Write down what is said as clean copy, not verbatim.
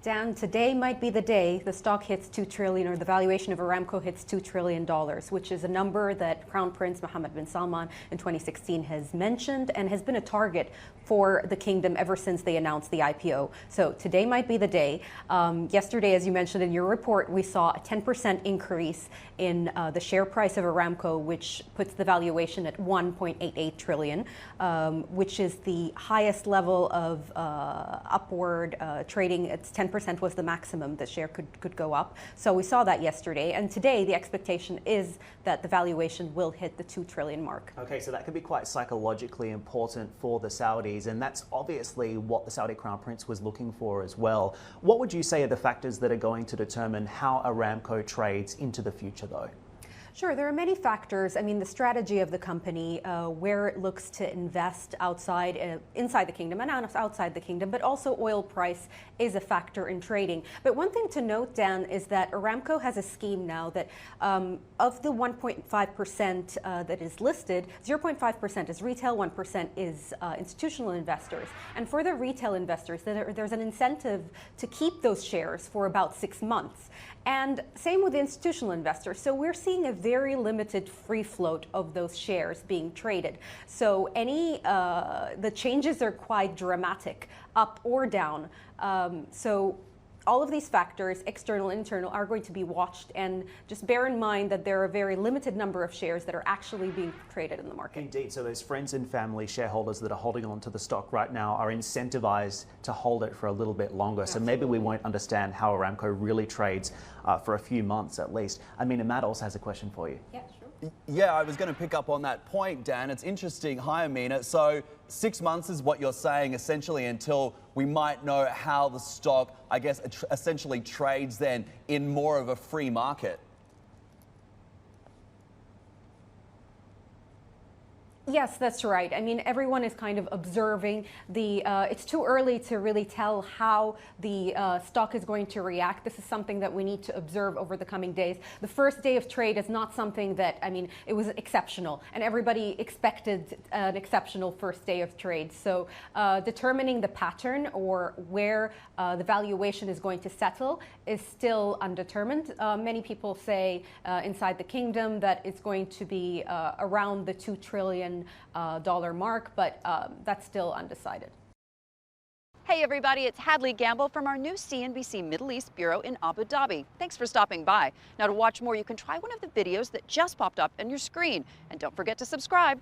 Dan, today might be the day the stock hits $2 trillion, or the valuation of Aramco hits $2 trillion, which is a number that Crown Prince Mohammed bin Salman in 2016 has mentioned and has been a target for the kingdom ever since they announced the IPO. So today might be the day. Yesterday, as you mentioned in your report, we saw a 10% increase in the share price of Aramco, which puts the valuation at $1.88 trillion, which is the highest level of upward trading. It's 10% was the maximum the share could go up. So we saw that yesterday. And today, the expectation is that the valuation will hit the $2 trillion mark. Okay, so that could be quite psychologically important for the Saudis. And that's obviously what the Saudi Crown Prince was looking for as well. What would you say are the factors that are going to determine how Aramco trades into the future, though? Sure, there are many factors. I mean, the strategy of the company, where it looks to invest inside the kingdom and outside the kingdom, but also oil price is a factor in trading. But one thing to note, Dan, is that Aramco has a scheme now that of the 1.5% that is listed, 0.5% is retail, 1% is institutional investors. And for the retail investors, there's an incentive to keep those shares for about 6 months. And same with the institutional investors. So we're seeing a very limited free float of those shares being traded. So the changes are quite dramatic, up or down. So all of these factors, external and internal, are going to be watched, and just bear in mind that there are a very limited number of shares that are actually being traded in the market. Indeed, so those friends and family shareholders that are holding on to the stock right now are incentivized to hold it for a little bit longer. Absolutely. So maybe we won't understand how Aramco really trades for a few months at least. Amena, Matt also has a question for you. Yeah, sure. Yeah, I was going to pick up on that point, Dan. It's interesting. Hi, Amena. So 6 months is what you're saying, essentially, until we might know how the stock, I guess, essentially trades then in more of a free market. Yes, that's right. I mean, everyone is kind of observing it's too early to really tell how the stock is going to react. This is something that we need to observe over the coming days. The first day of trade is not something that, I mean, it was exceptional, and everybody expected an exceptional first day of trade. So determining the pattern or where the valuation is going to settle is still undetermined. Many people say inside the kingdom that it's going to be around the $2 trillion dollar mark, but that's still undecided. Hey everybody, it's Hadley Gamble from our new CNBC Middle East Bureau in Abu Dhabi. Thanks for stopping by. Now, to watch more, you can try one of the videos that just popped up on your screen. And don't forget to subscribe.